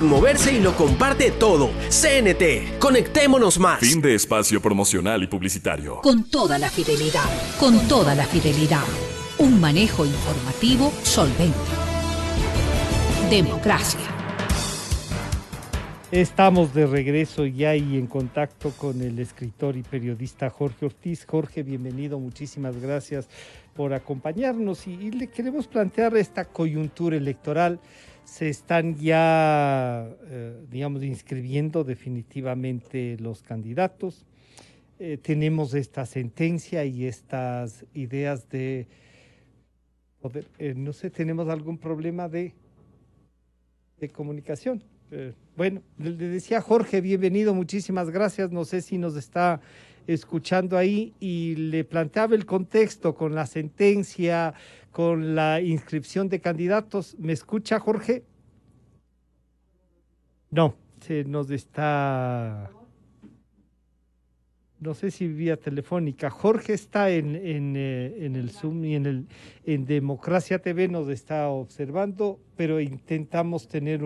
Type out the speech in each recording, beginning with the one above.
Moverse y lo comparte todo. CNT, conectémonos más. Fin de espacio promocional y publicitario. Con toda la fidelidad, con toda la fidelidad. Un manejo informativo solvente. Democracia. Estamos de regreso ya y en contacto con el escritor y periodista Jorge Ortiz. Jorge, bienvenido, muchísimas gracias por acompañarnos y le queremos plantear esta coyuntura electoral. Se están ya, inscribiendo definitivamente los candidatos. Tenemos esta sentencia y estas ideas de poder, no sé, ¿tenemos algún problema de comunicación? Bueno, le decía Jorge, bienvenido, muchísimas gracias. No sé si nos está escuchando ahí y le planteaba el contexto con la sentencia, con la inscripción de candidatos. ¿Me escucha, Jorge? No, se nos está... No sé si vía telefónica. Jorge está en el Zoom y en Democracia TV nos está observando, pero intentamos tener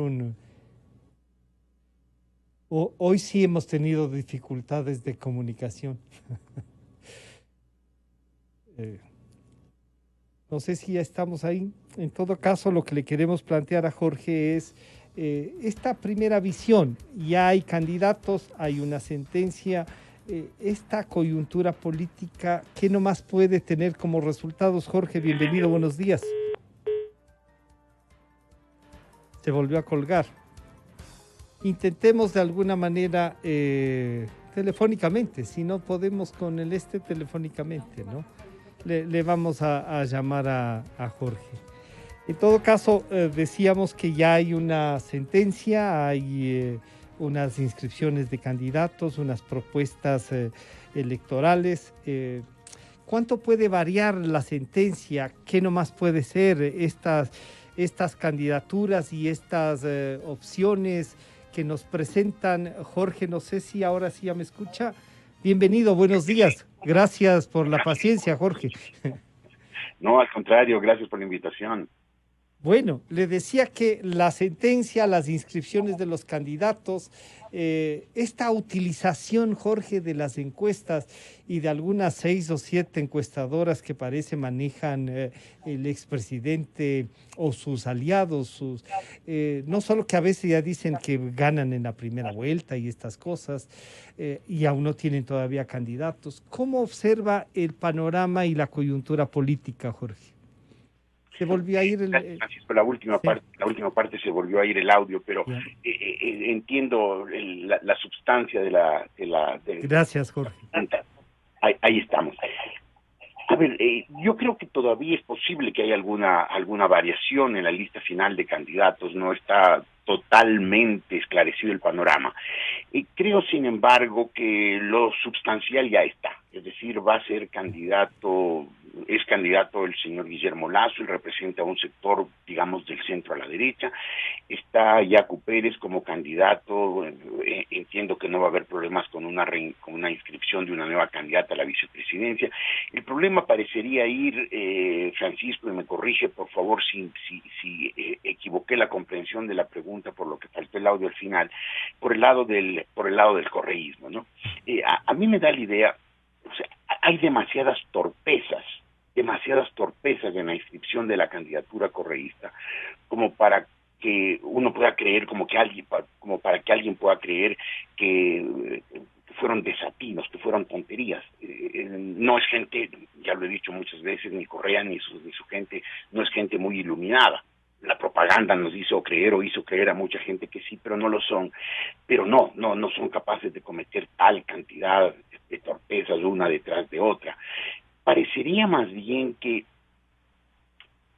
hoy sí hemos tenido dificultades de comunicación. No sé si ya estamos ahí. En todo caso, lo que le queremos plantear a Jorge es esta primera visión. Ya hay candidatos, hay una sentencia. Esta coyuntura política, ¿qué nomás puede tener como resultados? Jorge, bienvenido, buenos días. Se volvió a colgar. Intentemos de alguna manera telefónicamente, si no podemos con telefónicamente, ¿no? Le vamos a llamar a Jorge. En todo caso, decíamos que ya hay una sentencia, hay unas inscripciones de candidatos, unas propuestas electorales. ¿Cuánto puede variar la sentencia? ¿Qué nomás puede ser estas candidaturas y estas opciones que nos presentan? Jorge, no sé si ahora sí ya me escucha. Bienvenido, buenos días. Gracias por la paciencia, Jorge. No, al contrario, gracias por la invitación. Bueno, le decía que la sentencia, las inscripciones de los candidatos, esta utilización, Jorge, de las encuestas y de algunas 6 o 7 encuestadoras que parece manejan el expresidente o sus aliados, no solo que a veces ya dicen que ganan en la primera vuelta y estas cosas, y aún no tienen todavía candidatos. ¿Cómo observa el panorama y la coyuntura política, Jorge? Se volvió a ir Francisco, la última parte se volvió a ir el audio, pero entiendo la substancia de la Gracias, Jorge. Ahí estamos. A ver, yo creo que todavía es posible que haya alguna variación en la lista final de candidatos. No está totalmente esclarecido el panorama. Creo, sin embargo, que lo substancial ya está. Es decir, es candidato el señor Guillermo Lasso, y representa un sector, digamos, del centro a la derecha. Está Yacu Pérez como candidato. Entiendo que no va a haber problemas con una inscripción de una nueva candidata a la vicepresidencia. El problema parecería ir, Francisco, y me corrige, por favor, si equivoqué la comprensión de la pregunta, por lo que faltó el audio al final, por el lado del correísmo, ¿no? A mí me da la idea, o sea, hay demasiadas torpezas en la inscripción de la candidatura correísta como para que uno pueda creer, como para que alguien pueda creer que fueron desatinos, que fueron tonterías. No es gente, ya lo he dicho muchas veces, ni Correa ni su gente, no es gente muy iluminada. La propaganda nos hizo creer a mucha gente que sí, pero no lo son. Pero no son capaces de cometer tal cantidad de torpezas una detrás de otra. Parecería más bien que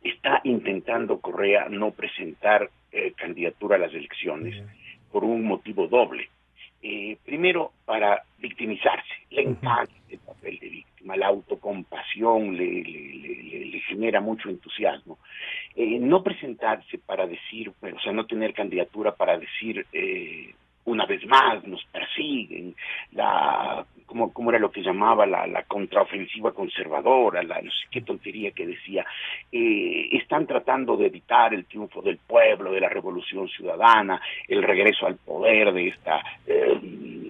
está intentando Correa no presentar candidatura a las elecciones por un motivo doble. Primero, para victimizarse. Le encanta el papel de víctima, la autocompasión le genera mucho entusiasmo. No presentarse para decir, o sea, no tener candidatura para decir una vez más, nos persiguen, ¿cómo era lo que llamaba la contraofensiva conservadora, no sé qué tontería que decía, están tratando de evitar el triunfo del pueblo, de la revolución ciudadana, el regreso al poder de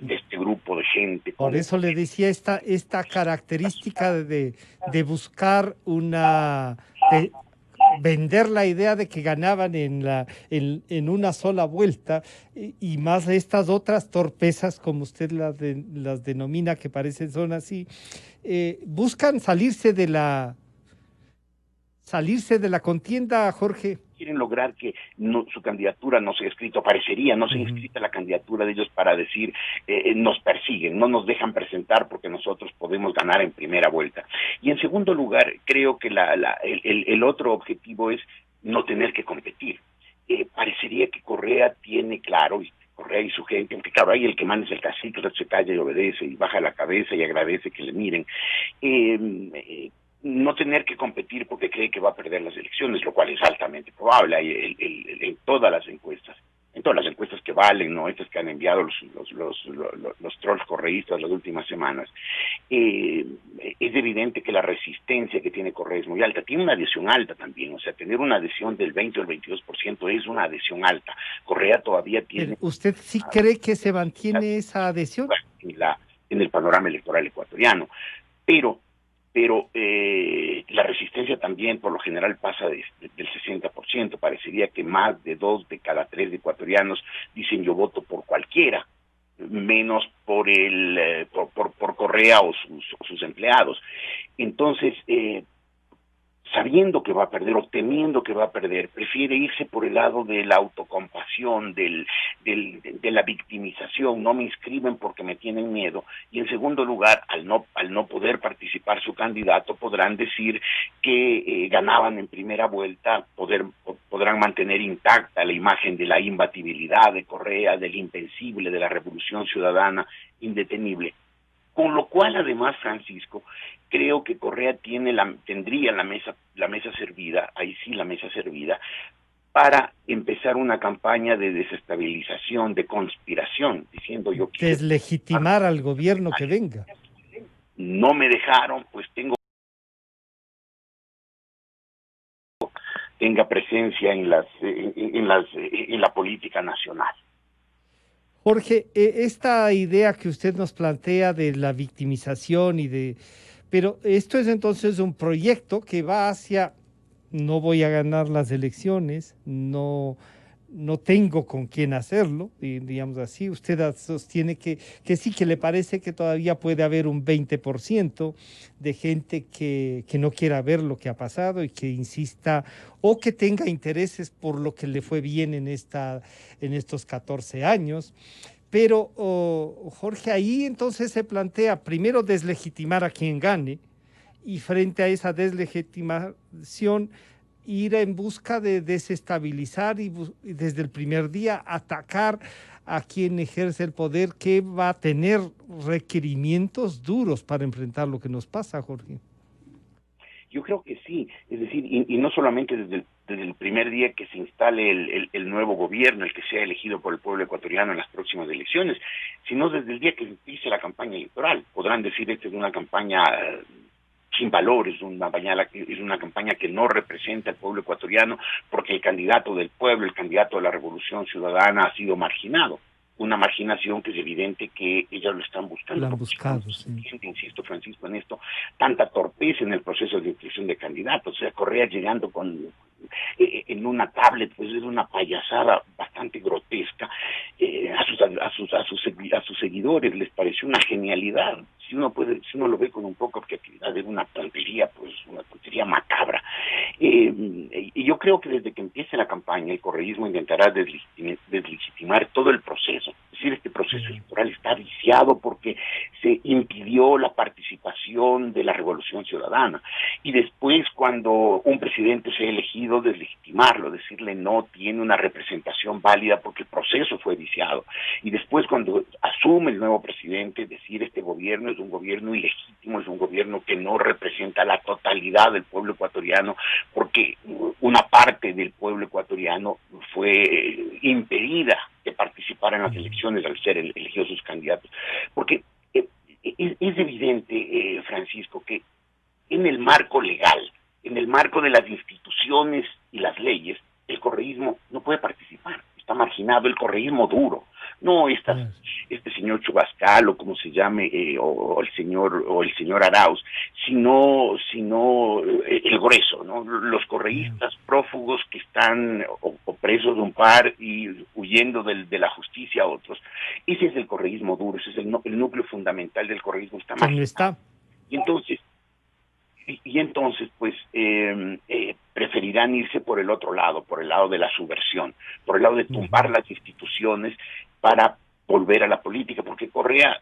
este grupo de gente. Por eso le decía esta característica de buscar de vender la idea de que ganaban en una sola vuelta y más estas otras torpezas, como usted las denomina, que parecen son así, buscan salirse de la contienda, Jorge. Quieren lograr que su candidatura no sea escrita, parecería no sea escrita la candidatura de ellos para decir nos persiguen, no nos dejan presentar porque nosotros podemos ganar en primera vuelta. Y en segundo lugar, creo que el otro objetivo es no tener que competir. Parecería que Correa tiene claro, y Correa y su gente, aunque claro, ahí el que manda es el cacique, el otro se calla y obedece y baja la cabeza y agradece que le miren, no tener que competir porque cree que va a perder las elecciones, lo cual es altamente probable. En todas las encuestas que valen, no estas que han enviado los trolls correístas las últimas semanas, es evidente que la resistencia que tiene Correa es muy alta. Tiene una adhesión alta también, o sea, tener una adhesión del 20 o el 22% es una adhesión alta. Correa todavía tiene... ¿Usted sí cree que se mantiene esa adhesión? En el panorama electoral ecuatoriano, pero la resistencia también por lo general pasa del 60%. Parecería que más de 2 de cada 3 ecuatorianos dicen yo voto por cualquiera, menos por Correa o sus empleados. Entonces, sabiendo que va a perder o temiendo que va a perder, prefiere irse por el lado de la autocompasión, de la victimización. No me inscriben porque me tienen miedo. Y en segundo lugar, al no poder participar su candidato, podrán decir que ganaban en primera vuelta, podrán mantener intacta la imagen de la imbatibilidad de Correa, del invencible, de la revolución ciudadana indetenible. Con lo cual, además, Francisco, creo que Correa tendría la mesa servida, ahí sí la mesa servida, para empezar una campaña de desestabilización, de conspiración, diciendo yo quiero deslegitimar al gobierno que venga. No me dejaron, pues tenga presencia en la política nacional. Jorge, esta idea que usted nos plantea de la victimización pero esto es entonces un proyecto que va hacia, no voy a ganar las elecciones, no tengo con quién hacerlo, y digamos así, usted sostiene que sí, que le parece que todavía puede haber un 20% de gente que no quiera ver lo que ha pasado y que insista o que tenga intereses por lo que le fue bien en estos 14 años. Pero, Jorge, ahí entonces se plantea primero deslegitimar a quien gane y frente a esa deslegitimación ir en busca de desestabilizar y desde el primer día atacar a quien ejerce el poder, que va a tener requerimientos duros para enfrentar lo que nos pasa, Jorge. Yo creo que sí, es decir, y no solamente desde el primer día que se instale el nuevo gobierno, el que sea elegido por el pueblo ecuatoriano en las próximas elecciones, sino desde el día que empiece la campaña electoral. Podrán decir esta es una campaña sin valores, es una campaña que no representa al pueblo ecuatoriano porque el candidato del pueblo, el candidato de la revolución ciudadana ha sido marginado. Una marginación que es evidente que ellos lo están buscando. Lo han buscado, sí. Insisto, Francisco, en esto, tanta torpeza en el proceso de inscripción de candidatos. O sea, Correa llegando en una tablet, pues es una payasada bastante grotesca. A sus seguidores les pareció una genialidad. Si uno lo ve con un poco de objetividad, es una tontería, pues una tontería macabra. Y yo creo que desde que empiece la campaña, el correísmo intentará deslegitimar todo el proceso. Es decir, este proceso electoral está viciado porque se impidió la participación de la revolución ciudadana. Y después, cuando un presidente sea elegido, deslegitimarlo, decirle no tiene una representación válida porque el proceso fue viciado. Y después, cuando asume el nuevo presidente, decir este gobierno es un gobierno ilegítimo, es un gobierno que no representa la totalidad del pueblo ecuatoriano, porque una parte del pueblo ecuatoriano fue impedida de participar en las elecciones al ser elegidos sus candidatos. Porque es evidente, Francisco, que en el marco legal, en el marco de las instituciones y las leyes, el correísmo no puede participar, está marginado, el correísmo duro, no este señor Chubascal o como se llame, o el señor Arauz, sino el grueso, ¿no? Los correístas prófugos que están o presos de un par y huyendo de la justicia a otros. Ese es el correísmo duro, ese es el núcleo fundamental del correísmo, está marginado. Está. Y entonces, pues, preferirán irse por el otro lado, por el lado de la subversión, por el lado de tumbar las instituciones para volver a la política, porque Correa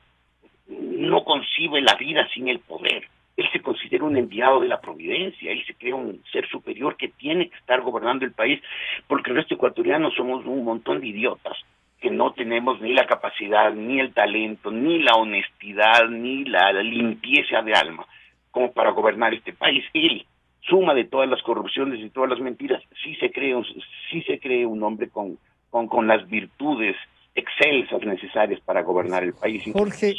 no concibe la vida sin el poder. Él se considera un enviado de la providencia, él se cree un ser superior que tiene que estar gobernando el país, porque el resto ecuatoriano somos un montón de idiotas que no tenemos ni la capacidad, ni el talento, ni la honestidad, ni la limpieza de alma como para gobernar este país. Él, suma de todas las corrupciones y todas las mentiras, sí se cree un hombre con las virtudes excelsas necesarias para gobernar el país. Jorge,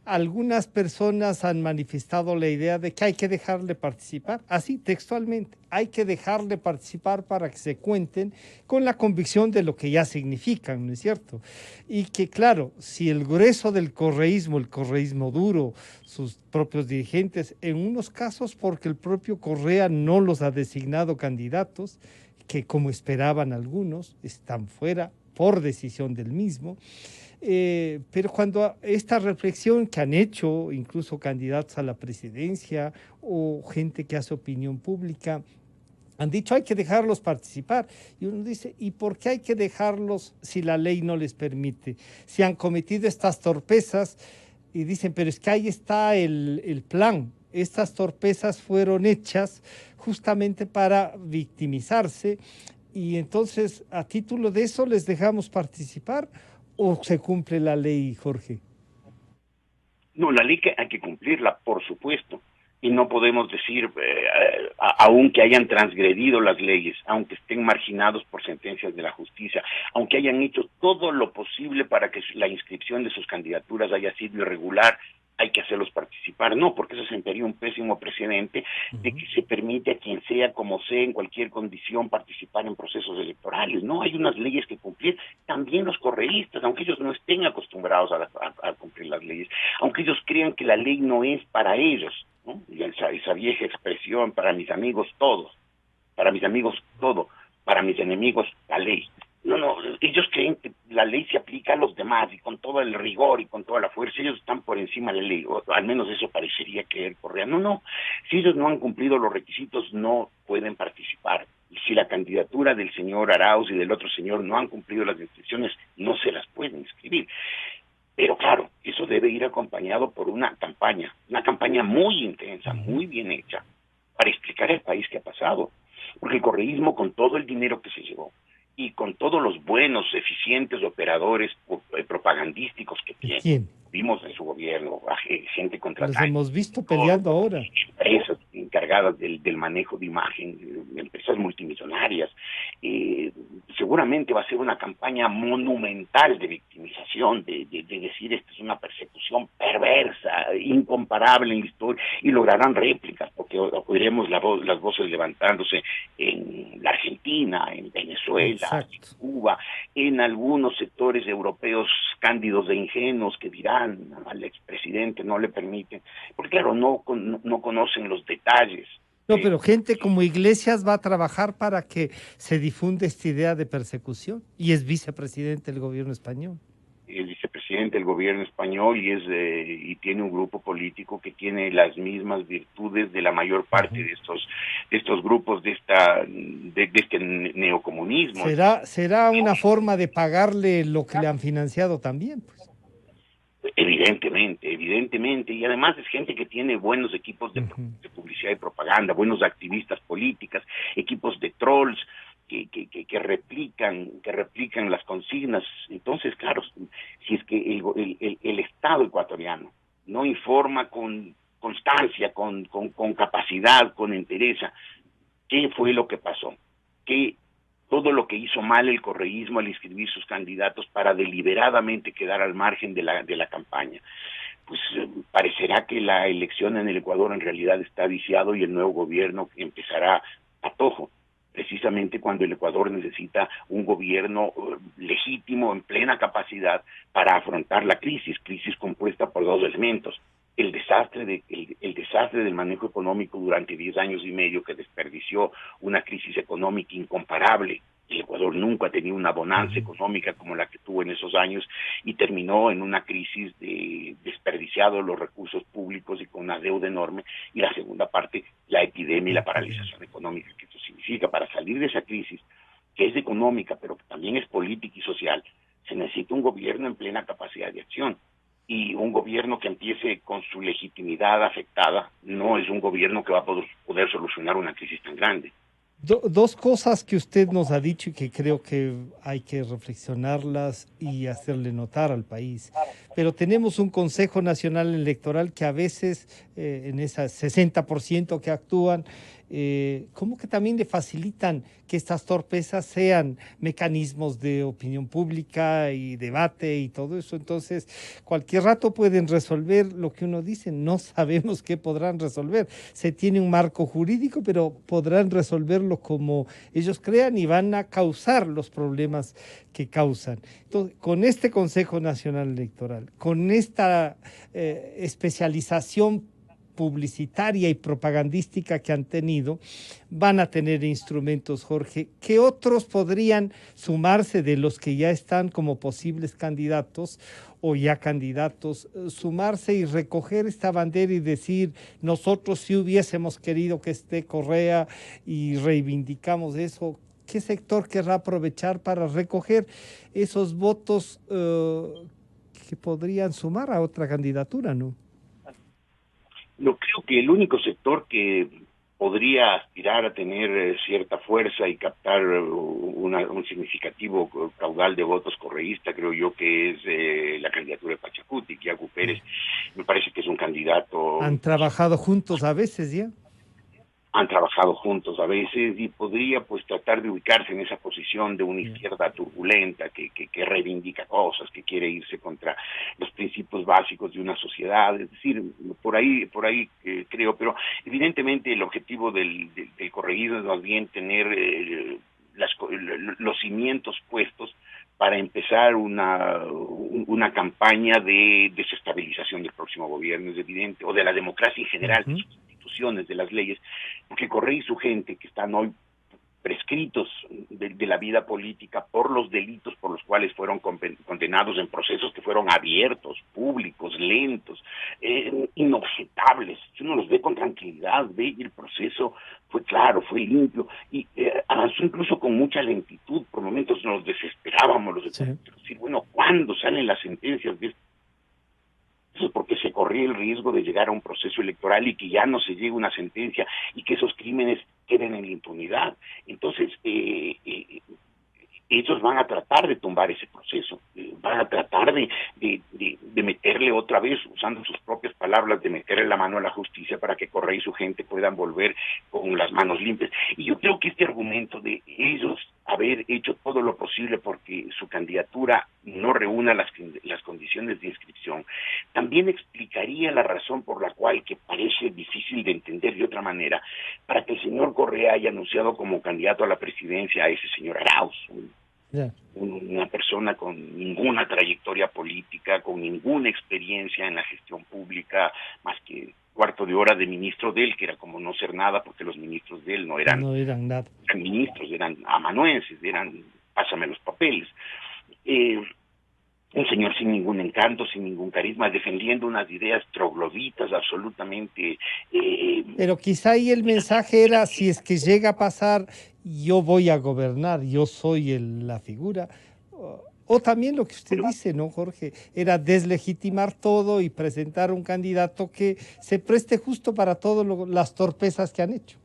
algunas personas han manifestado la idea de que hay que dejarle participar, así textualmente, hay que dejarle participar para que se cuenten con la convicción de lo que ya significan, ¿no es cierto? Y que claro, si el grueso del correísmo, el correísmo duro, sus propios dirigentes, en unos casos porque el propio Correa no los ha designado candidatos, que como esperaban algunos, están fuera por decisión del mismo, pero cuando esta reflexión que han hecho incluso candidatos a la presidencia o gente que hace opinión pública, han dicho hay que dejarlos participar, y uno dice, ¿y por qué hay que dejarlos si la ley no les permite? Si han cometido estas torpezas, y dicen, pero es que ahí está el plan, estas torpezas fueron hechas justamente para victimizarse. Y entonces, ¿a título de eso les dejamos participar o se cumple la ley, Jorge? No, la ley hay que cumplirla, por supuesto. Y no podemos decir, aunque hayan transgredido las leyes, aunque estén marginados por sentencias de la justicia, aunque hayan hecho todo lo posible para que la inscripción de sus candidaturas haya sido irregular, hay que hacerlos participar. No, porque eso sentaría un pésimo precedente de que se permite a quien sea, como sea, en cualquier condición, participar en procesos electorales. No, hay unas leyes que cumplir. También los correístas, aunque ellos no estén acostumbrados a cumplir las leyes, aunque ellos crean que la ley no es para ellos, ¿no? Y esa vieja expresión, para mis amigos todo, para mis amigos todo, para mis enemigos la ley. No, ellos creen que la ley se aplica a los demás y con todo el rigor y con toda la fuerza, ellos están por encima de la ley, o al menos eso parecería creer Correa. No, si ellos no han cumplido los requisitos no pueden participar. Y si la candidatura del señor Arauz y del otro señor no han cumplido las restricciones, no se las pueden inscribir. Pero claro, eso debe ir acompañado por una campaña muy intensa, muy bien hecha, para explicar al país qué ha pasado. Porque el correísmo, con todo el dinero que se llevó, y con todos los buenos, eficientes operadores propagandísticos que tiene, vimos en su gobierno, gente contratada. Los hemos visto peleando ahora. Empresas encargadas del manejo de imagen, empresas multimillonarias. Seguramente va a ser una campaña monumental de victimización, de decir esto es una persecución perversa, incomparable en la historia, y lograrán réplicas, porque oiremos las voces levantándose en la Argentina, en Venezuela, en Cuba, en algunos sectores europeos cándidos e ingenuos que dirán al expresidente no le permiten, porque claro, no conocen los detalles. No, pero gente como Iglesias va a trabajar para que se difunda esta idea de persecución y es vicepresidente del gobierno español. El vicepresidente del gobierno español y tiene un grupo político que tiene las mismas virtudes de la mayor parte de estos grupos de este neocomunismo. ¿Será una forma de pagarle lo que le han financiado también? Pues. Evidentemente, y además es gente que tiene buenos equipos de publicidad y propaganda, buenos activistas políticas, equipos de trolls que replican las consignas. Entonces, claro, si es que el Estado ecuatoriano no informa con constancia, con capacidad, con entereza, ¿qué fue lo que pasó? Que todo lo que hizo mal el correísmo al inscribir sus candidatos para deliberadamente quedar al margen de la campaña. pues parecerá que la elección en el Ecuador en realidad está viciado y el nuevo gobierno empezará a tojo, precisamente cuando el Ecuador necesita un gobierno legítimo, en plena capacidad para afrontar la crisis compuesta por dos elementos: el desastre del manejo económico durante 10 años y medio, que desperdició una crisis económica incomparable. El Ecuador nunca ha tenido una bonanza económica como la que tuvo en esos años, y terminó en una crisis de desperdiciado los recursos públicos y con una deuda enorme. Y la segunda parte, la epidemia y la paralización económica que eso significa. Para salir de esa crisis, que es económica pero que también es política y social, se necesita un gobierno en plena capacidad de acción. Y un gobierno que empiece con su legitimidad afectada no es un gobierno que va a poder solucionar una crisis tan grande. Dos cosas que usted nos ha dicho y que creo que hay que reflexionarlas y hacerle notar al país. Pero tenemos un Consejo Nacional Electoral que a veces, en ese 60% que actúan, como que también le facilitan que estas torpezas sean mecanismos de opinión pública y debate y todo eso. Entonces, cualquier rato pueden resolver lo que uno dice. No sabemos qué podrán resolver. Se tiene un marco jurídico, pero podrán resolverlo como ellos crean y van a causar los problemas que causan. Entonces, con este Consejo Nacional Electoral, con esta especialización publicitaria y propagandística que han tenido, van a tener instrumentos, Jorge, que otros podrían sumarse de los que ya están como posibles candidatos o ya candidatos, sumarse y recoger esta bandera y decir: nosotros sí hubiésemos querido que esté Correa y reivindicamos eso. ¿Qué sector querrá aprovechar para recoger esos votos que podrían sumar a otra candidatura, no? Yo creo que el único sector que podría aspirar a tener cierta fuerza y captar un significativo caudal de votos correísta, creo yo que es la candidatura de Pachacuti. Yagu Pérez me parece que es un candidato. Han trabajado juntos a veces ya. Han trabajado juntos a veces y podría pues tratar de ubicarse en esa posición de una izquierda turbulenta que reivindica cosas, que quiere irse contra los principios básicos de una sociedad. Es decir, por ahí creo, pero evidentemente el objetivo del correísmo es más bien tener los cimientos puestos para empezar una campaña de desestabilización del próximo gobierno, es evidente, o de la democracia en general, de sus instituciones, de las leyes, porque Correa y su gente, que están hoy prescritos de la vida política por los delitos por los cuales fueron condenados en procesos que fueron abiertos, públicos, lentos, inobjetables. Si uno los ve con tranquilidad, ve y el proceso fue claro, fue limpio y avanzó incluso con mucha lentitud. Por momentos nos desesperábamos los ecuatorianos, decir, bueno, ¿cuándo salen las sentencias de esto? Eso es porque se corría el riesgo de llegar a un proceso electoral y que ya no se llegue a una sentencia y que esos crímenes queden en la impunidad. Entonces, ellos van a tratar de tumbar ese proceso, van a tratar de meterle otra vez, usando sus propias palabras, de meterle la mano a la justicia para que Correa y su gente puedan volver con las manos limpias. Y yo creo que este argumento de ellos haber hecho todo lo posible porque su candidatura no reúna las condiciones de inscripción, también explicaría la razón por la cual, que parece difícil de entender de otra manera, para que el señor Correa haya anunciado como candidato a la presidencia a ese señor Arauz, una persona con ninguna trayectoria política, con ninguna experiencia en la gestión pública, más que cuarto de hora de ministro de él, que era como no ser nada, porque los ministros de él no eran nada. Eran ministros, eran amanuenses, eran pásame los papeles. Un señor sin ningún encanto, sin ningún carisma, defendiendo unas ideas trogloditas absolutamente... Pero quizá ahí el mensaje era: si es que llega a pasar, yo voy a gobernar, yo soy la figura. O también lo que usted dice, ¿no, Jorge? Era deslegitimar todo y presentar un candidato que se preste justo para todas las torpezas que han hecho.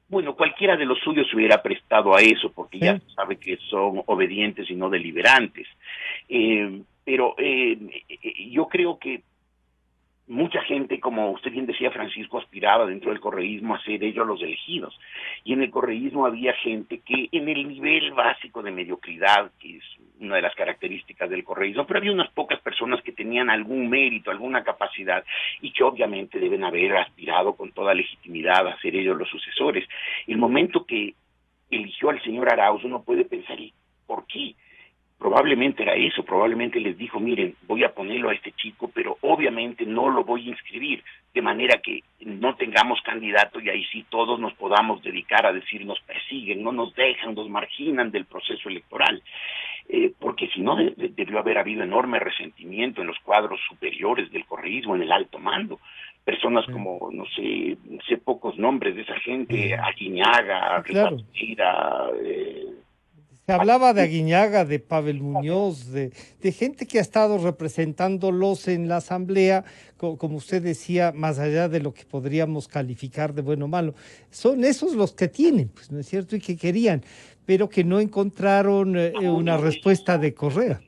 Bueno, cualquiera de los suyos se hubiera prestado a eso, porque ya sabe que son obedientes y no deliberantes. Pero yo creo que mucha gente, como usted bien decía, Francisco, aspiraba dentro del correísmo a ser ellos los elegidos. Y en el correísmo había gente que en el nivel básico de mediocridad, que es una de las características del correísmo, pero había unas pocas personas personas que tenían algún mérito, alguna capacidad, y que obviamente deben haber aspirado con toda legitimidad a ser ellos los sucesores. El momento que eligió al señor Arauz, uno puede pensar, ¿y por qué? Probablemente era eso, probablemente les dijo, miren, voy a ponerlo a este chico, pero obviamente no lo voy a inscribir, de manera que no tengamos candidato y ahí sí todos nos podamos dedicar a decir, nos persiguen, no nos dejan, nos marginan del proceso electoral. Porque si no, debió haber habido enorme resentimiento en los cuadros superiores del correísmo, en el alto mando. Personas como, no sé pocos nombres de esa gente, Aguiñaga, Claro. Ricardo, Se hablaba de Aguiñaga, de Pavel Muñoz, de gente que ha estado representándolos en la asamblea, como usted decía, más allá de lo que podríamos calificar de bueno o malo. Son esos los que tienen, pues, ¿no es cierto? Y que querían, pero que no encontraron una respuesta de Correa.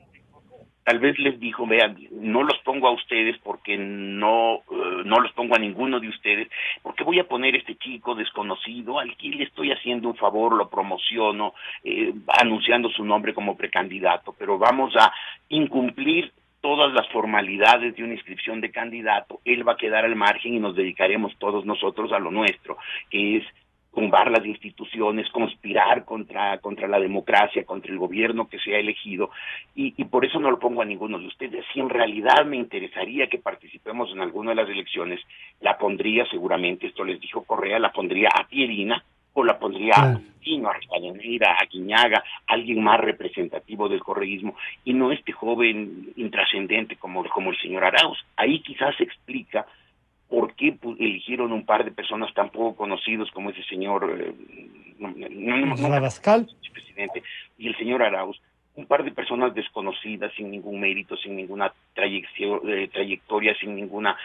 Tal vez les dijo, vean, no los pongo a ustedes porque no los pongo a ninguno de ustedes, porque voy a poner este chico desconocido al que le estoy haciendo un favor, lo promociono, anunciando su nombre como precandidato, pero vamos a incumplir todas las formalidades de una inscripción de candidato. Él va a quedar al margen y nos dedicaremos todos nosotros a lo nuestro, que es tumbar las instituciones, conspirar contra la democracia, contra el gobierno que sea elegido, y por eso no lo pongo a ninguno de ustedes. Si en realidad me interesaría que participemos en alguna de las elecciones, la pondría seguramente, esto les dijo Correa, la pondría a Pierina, o la pondría a Pino, a Rivadeneira, a Aguiñaga, alguien más representativo del correísmo, y no este joven intrascendente como el señor Arauz. Ahí quizás se explica por qué eligieron un par de personas tan poco conocidos como ese señor Rabascal, presidente, y el señor Arauz, un par de personas desconocidas, sin ningún mérito, sin ninguna trayectoria, sin ninguna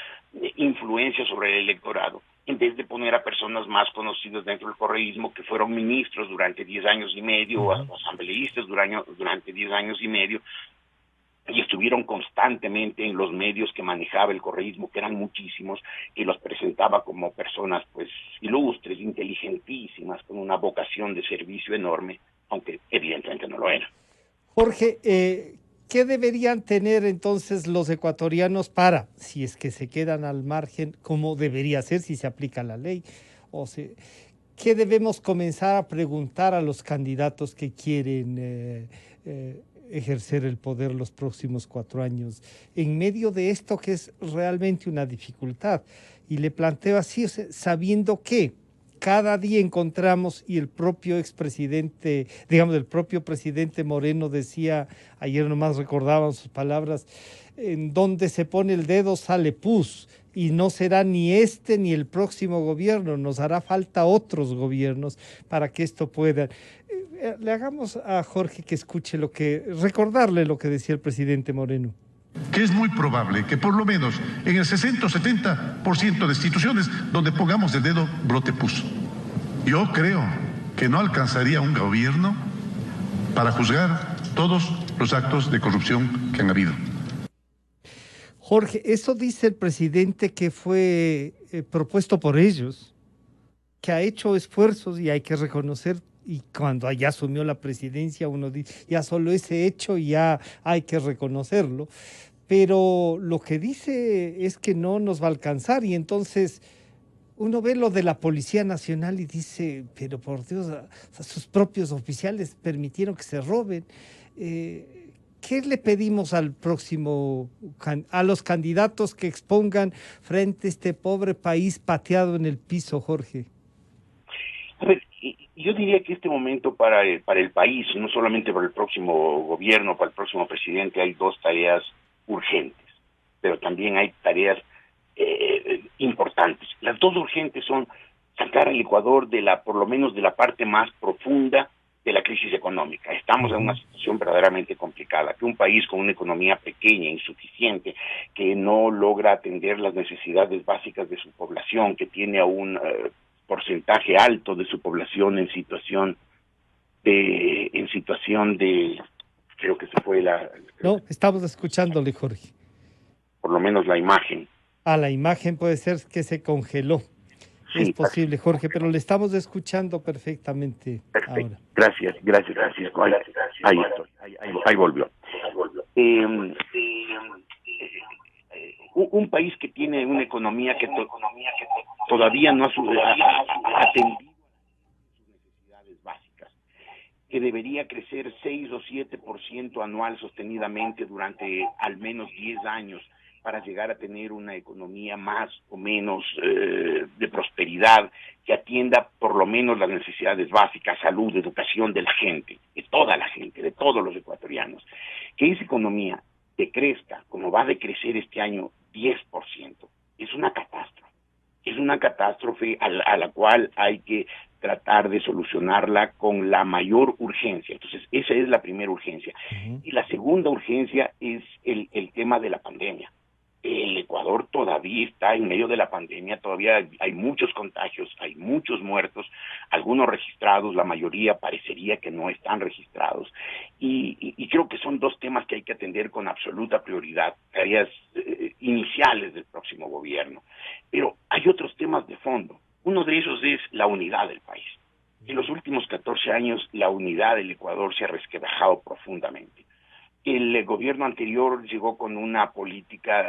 influencia sobre el electorado, en vez de poner a personas más conocidas dentro del correísmo que fueron ministros durante 10 años y medio, o asambleístas durante 10 años y medio, y estuvieron constantemente en los medios que manejaba el correísmo, que eran muchísimos, y los presentaba como personas pues ilustres, inteligentísimas, con una vocación de servicio enorme, aunque evidentemente no lo eran. Jorge, ¿qué deberían tener entonces los ecuatorianos para, si es que se quedan al margen, como debería ser si se aplica la ley? ¿Qué debemos comenzar a preguntar a los candidatos que quieren ejercer el poder los próximos 4 años, en medio de esto que es realmente una dificultad? Y le planteo así, sabiendo que cada día encontramos, y el propio expresidente, digamos, el propio presidente Moreno decía, ayer nomás recordaban sus palabras, en donde se pone el dedo sale pus, y no será ni este ni el próximo gobierno, nos hará falta otros gobiernos para que esto pueda. Le hagamos a Jorge que escuche recordarle lo que decía el presidente Moreno. Que es muy probable que por lo menos en el 60 o 70% de instituciones donde pongamos el dedo brote pus. Yo creo que no alcanzaría un gobierno para juzgar todos los actos de corrupción que han habido. Jorge, eso dice el presidente que fue propuesto por ellos, que ha hecho esfuerzos y hay que reconocer. Y cuando ya asumió la presidencia, uno dice, ya solo ese hecho ya hay que reconocerlo. Pero lo que dice es que no nos va a alcanzar, y entonces uno ve lo de la Policía Nacional y dice, pero por Dios, sus propios oficiales permitieron que se roben. ¿Qué le pedimos a los candidatos que expongan frente a este pobre país pateado en el piso, Jorge? A ver, yo diría que este momento para el país, no solamente para el próximo gobierno, para el próximo presidente, hay 2 tareas urgentes, pero también hay tareas importantes. Las 2 urgentes son sacar al Ecuador por lo menos de la parte más profunda de la crisis económica. Estamos en una situación verdaderamente complicada, que un país con una economía pequeña, insuficiente, que no logra atender las necesidades básicas de su población, que tiene a un porcentaje alto de su población en situación de creo que se fue No, estamos escuchándole, Jorge. Por lo menos la imagen. La imagen puede ser que se congeló. Sí, es posible, Jorge, pero le estamos escuchando perfectamente. Perfecto. Ahora. Gracias. Ahí estoy. Ahí volvió. un país que tiene una economía que todavía no ha atendido sus necesidades básicas, que debería crecer 6 o 7% anual sostenidamente durante al menos 10 años para llegar a tener una economía más o menos de prosperidad, que atienda por lo menos las necesidades básicas, salud, educación de la gente, de toda la gente, de todos los ecuatorianos. Que esa economía decrezca, como va a decrecer este año, 10%, es una catástrofe. Es una catástrofe a la cual hay que tratar de solucionarla con la mayor urgencia. Entonces, esa es la primera urgencia. Y la segunda urgencia es el tema de la pandemia. El Ecuador todavía está en medio de la pandemia, todavía hay muchos contagios, hay muchos muertos, algunos registrados, la mayoría parecería que no están registrados, y creo que son dos temas que hay que atender con absoluta prioridad, tareas iniciales del próximo gobierno. Pero hay otros temas de fondo. Uno de esos es la unidad del país. En los últimos 14 años, la unidad del Ecuador se ha resquebrajado profundamente. El gobierno anterior llegó con una política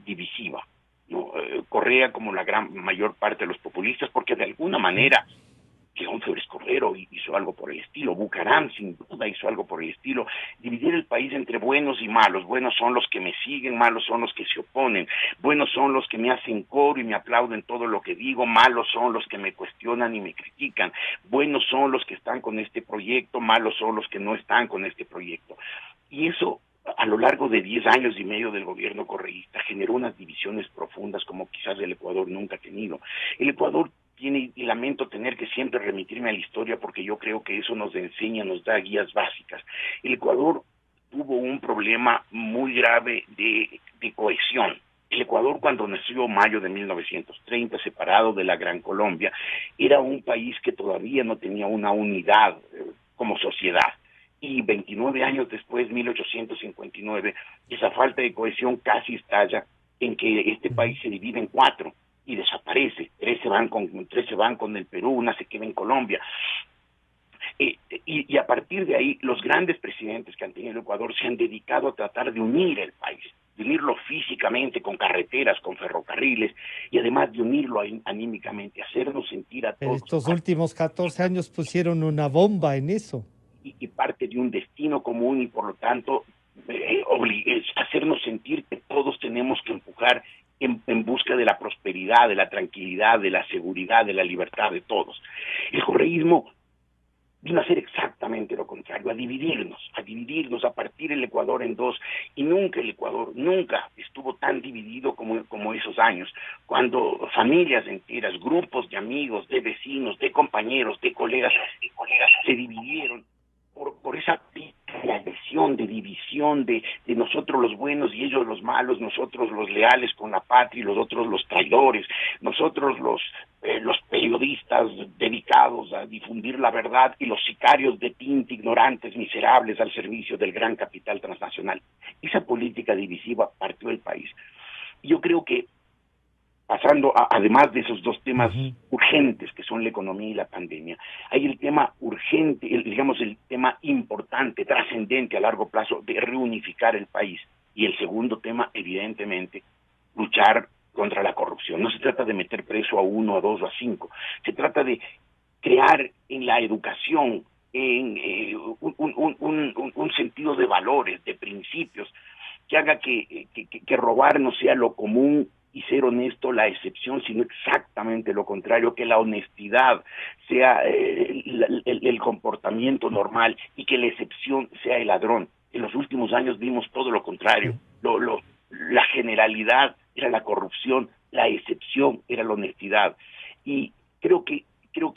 divisiva, ¿no? Correa, como la mayor parte de los populistas, porque de alguna manera León Febres Cordero hizo algo por el estilo, Bucaram sin duda hizo algo por el estilo, dividir el país entre buenos y malos. Buenos son los que me siguen, malos son los que se oponen, buenos son los que me hacen coro y me aplauden todo lo que digo, malos son los que me cuestionan y me critican, buenos son los que están con este proyecto, malos son los que no están con este proyecto. Y eso, a lo largo de 10 años y medio del gobierno correísta, generó unas divisiones profundas como quizás el Ecuador nunca ha tenido. El Ecuador tiene, y lamento tener que siempre remitirme a la historia porque yo creo que eso nos enseña, nos da guías básicas. El Ecuador tuvo un problema muy grave de cohesión. El Ecuador, cuando nació mayo de 1930, separado de la Gran Colombia, era un país que todavía no tenía una unidad como sociedad. Y 29 años después, 1859, esa falta de cohesión casi estalla en que este país se divide en 4 y desaparece. 3 se van con el Perú, una se queda en Colombia. Y a partir de ahí, los grandes presidentes que han tenido el Ecuador se han dedicado a tratar de unir el país, de unirlo físicamente con carreteras, con ferrocarriles, y además de unirlo anímicamente, hacernos sentir a todos. Estos últimos 14 años pusieron una bomba en eso. Y parte de un destino común y por lo tanto hacernos sentir que todos tenemos que empujar en busca de la prosperidad, de la tranquilidad, de la seguridad, de la libertad de todos. El correísmo vino a hacer exactamente lo contrario, a dividirnos, a partir el Ecuador en dos, y nunca el Ecuador, nunca estuvo tan dividido como esos años, cuando familias enteras, grupos de amigos, de vecinos, de compañeros, de colegas se dividieron por esa agresión, de división, de nosotros los buenos y ellos los malos, nosotros los leales con la patria y los otros los traidores, nosotros los periodistas dedicados a difundir la verdad y los sicarios de tinta, ignorantes, miserables al servicio del gran capital transnacional. Esa política divisiva partió el país. Yo creo que pasando además de esos dos temas urgentes que son la economía y la pandemia, hay el tema urgente, el tema importante, trascendente a largo plazo de reunificar el país. Y el segundo tema, evidentemente, luchar contra la corrupción. No se trata de meter preso a 1, a 2 o a 5. Se trata de crear en la educación un sentido de valores, de principios, que haga que robar no sea lo común y ser honesto la excepción, sino exactamente lo contrario, que la honestidad sea el comportamiento normal y que la excepción sea el ladrón. En los últimos años vimos todo lo contrario. La generalidad era la corrupción, la excepción era la honestidad. Y creo que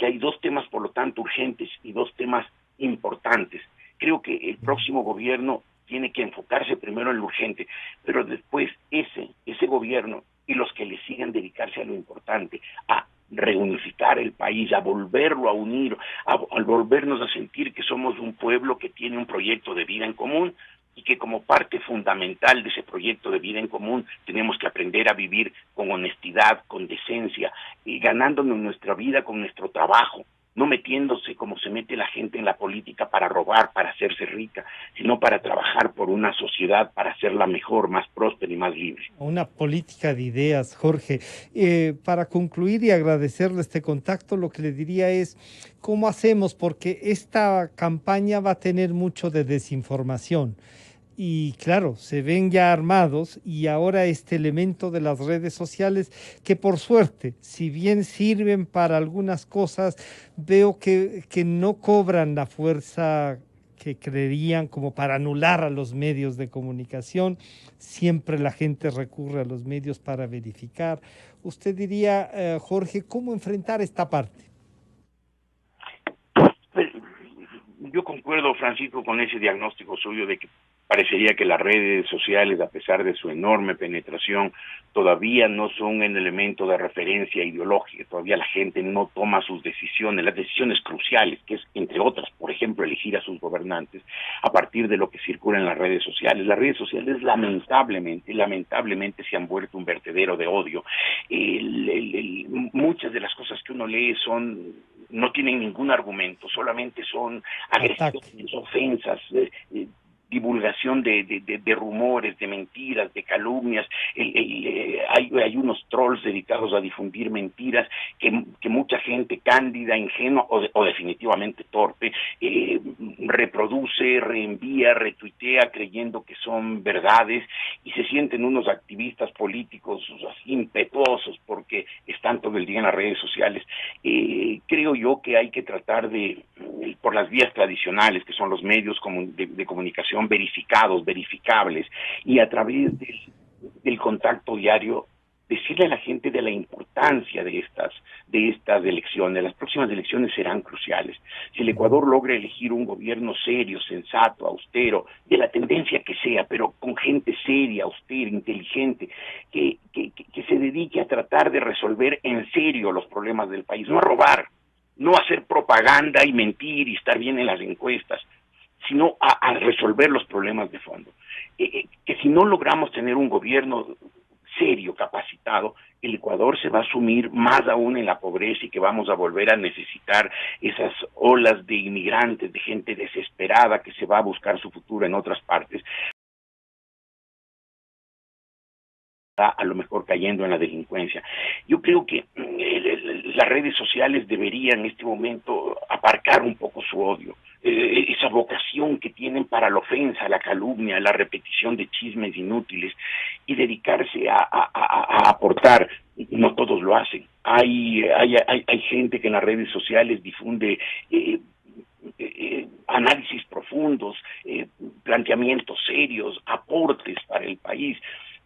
hay dos temas, por lo tanto, urgentes y dos temas importantes. Creo que el próximo gobierno tiene que enfocarse primero en lo urgente, pero después ese gobierno y los que le sigan dedicarse a lo importante, a reunificar el país, a volverlo a unir, a volvernos a sentir que somos un pueblo que tiene un proyecto de vida en común y que como parte fundamental de ese proyecto de vida en común tenemos que aprender a vivir con honestidad, con decencia y ganándonos nuestra vida con nuestro trabajo, no metiéndose como se mete la gente en la política para robar, para hacerse rica, sino para trabajar por una sociedad, para hacerla mejor, más próspera y más libre. Una política de ideas, Jorge. Para concluir y agradecerle este contacto, lo que le diría es, ¿cómo hacemos? Porque esta campaña va a tener mucho de desinformación. Y claro, se ven ya armados y ahora este elemento de las redes sociales que por suerte, si bien sirven para algunas cosas, veo que no cobran la fuerza que creerían como para anular a los medios de comunicación. Siempre la gente recurre a los medios para verificar. Usted diría, Jorge, ¿cómo enfrentar esta parte? Yo concuerdo, Francisco, con ese diagnóstico suyo de que parecería que las redes sociales, a pesar de su enorme penetración, todavía no son un elemento de referencia ideológica, todavía la gente no toma sus decisiones, las decisiones cruciales, que es, entre otras, por ejemplo, elegir a sus gobernantes, a partir de lo que circula en las redes sociales. Las redes sociales lamentablemente se han vuelto un vertedero de odio. Muchas de las cosas que uno lee no tienen ningún argumento, solamente son agresiones, ofensas, divulgación de rumores, de mentiras, de calumnias. Hay unos trolls dedicados a difundir mentiras que mucha gente cándida, ingenua o definitivamente torpe reproduce, reenvía, retuitea creyendo que son verdades, y se sienten unos activistas políticos así impetuosos porque están todo el día en las redes sociales. Creo yo que hay que tratar por las vías tradicionales, que son los medios de comunicación verificados, verificables, y a través del contacto diario, decirle a la gente de la importancia de estas elecciones. Las próximas elecciones serán cruciales. Si el Ecuador logra elegir un gobierno serio, sensato, austero, de la tendencia que sea, pero con gente seria, austera, inteligente, que se dedique a tratar de resolver en serio los problemas del país, no a robar, no a hacer propaganda y mentir y estar bien en las encuestas, sino a resolver los problemas de fondo. Que si no logramos tener un gobierno serio, capacitado, el Ecuador se va a sumir más aún en la pobreza, y que vamos a volver a necesitar esas olas de inmigrantes, de gente desesperada que se va a buscar su futuro en otras partes, a lo mejor cayendo en la delincuencia. Yo creo que las redes sociales deberían en este momento aparcar un poco su odio, esa vocación que tienen para la ofensa, la calumnia, la repetición de chismes inútiles, y dedicarse a aportar. No todos lo hacen. Hay gente que en las redes sociales difunde análisis profundos, planteamientos serios, aportes para el país.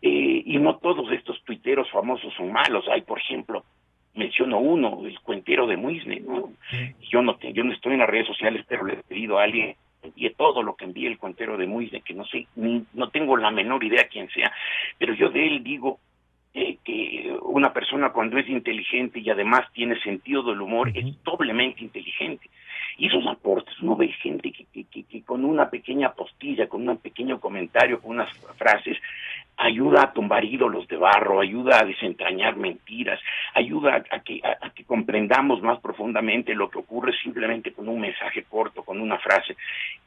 Y no todos estos tuiteros famosos son malos. Hay, por ejemplo, menciono uno, el cuentero de Muisne, ¿no? Yo no estoy en las redes sociales, pero le he pedido a alguien y todo lo que envíe el cuentero de Muisne, que no sé, no tengo la menor idea quién sea, pero yo de él digo que una persona, cuando es inteligente y además tiene sentido del humor, es doblemente inteligente. Y esos aportes, uno ve gente que con una pequeña postilla, con un pequeño comentario, con unas frases, ayuda a tumbar ídolos de barro, ayuda a desentrañar mentiras, ayuda a que comprendamos más profundamente lo que ocurre simplemente con un mensaje corto, con una frase.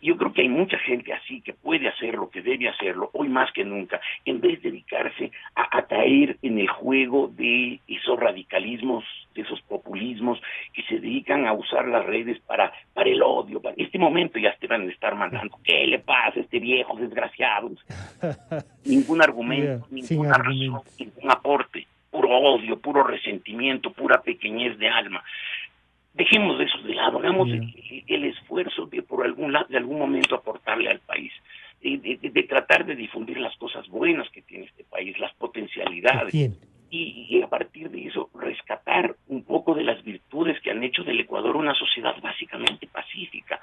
Yo creo que hay mucha gente así que puede hacerlo, que debe hacerlo, hoy más que nunca, en vez de dedicarse a caer en el juego de esos radicalismos, de esos populismos que se dedican a usar las redes para el odio. En este momento ya te van a estar mandando, ¿qué le pasa a este viejo desgraciado? Ningún argumento, ninguna razón, ningún aporte, puro odio, puro resentimiento, pura pequeñez de alma. Dejemos eso de lado, hagamos el esfuerzo de de algún momento aportarle al país, de tratar de difundir las cosas buenas que tiene este país, las potencialidades, y a partir de eso rescatar un poco de las virtudes que han hecho del Ecuador una sociedad básicamente pacífica,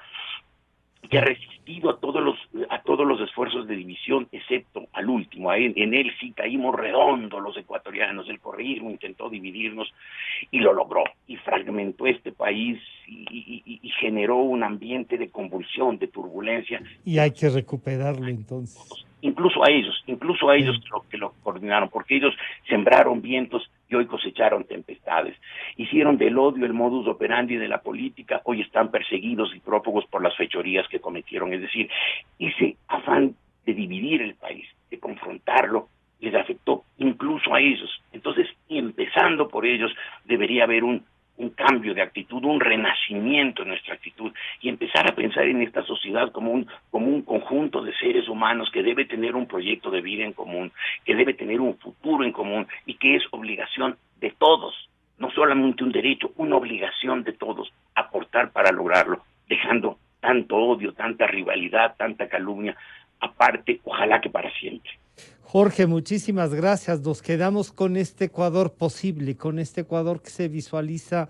que ha resistido a todos los esfuerzos de división, excepto al último. En él sí caímos redondo los ecuatorianos. El correísmo intentó dividirnos y lo logró, y fragmentó este país y generó un ambiente de convulsión, de turbulencia. Y hay que recuperarlo entonces. Incluso a ellos que lo coordinaron, porque ellos sembraron vientos y hoy cosecharon tempestades. hicieron del odio el modus operandi de la política, hoy están perseguidos y prófugos por las fechorías que cometieron. Es decir, ese afán de dividir el país, de confrontarlo, les afectó incluso a ellos. Entonces, empezando por ellos, debería haber un cambio de actitud, un renacimiento en nuestra actitud y empezar a pensar en esta sociedad como un conjunto de seres humanos que debe tener un proyecto de vida en común, que debe tener un futuro en común y que es obligación de todos, no solamente un derecho, una obligación de todos, aportar para lograrlo, dejando tanto odio, tanta rivalidad, tanta calumnia aparte, ojalá que para siempre. Jorge, muchísimas gracias. Nos quedamos con este Ecuador posible, con este Ecuador que se visualiza,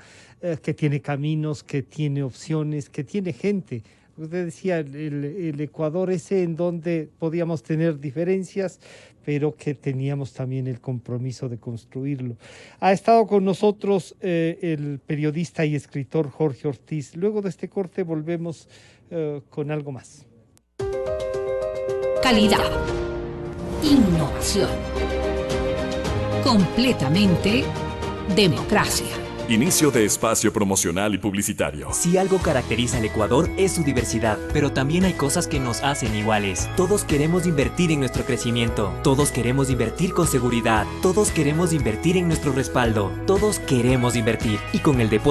que tiene caminos, que tiene opciones, que tiene gente. Usted decía, el Ecuador ese en donde podíamos tener diferencias, pero que teníamos también el compromiso de construirlo. Ha estado con nosotros el periodista y escritor Jorge Ortiz. Luego de este corte volvemos con algo más. Calidad. Innovación. Completamente democracia. Inicio de espacio promocional y publicitario. Si algo caracteriza al Ecuador es su diversidad, pero también hay cosas que nos hacen iguales. Todos queremos invertir en nuestro crecimiento. Todos queremos invertir con seguridad. Todos queremos invertir en nuestro respaldo. Todos queremos invertir. Y con el depósito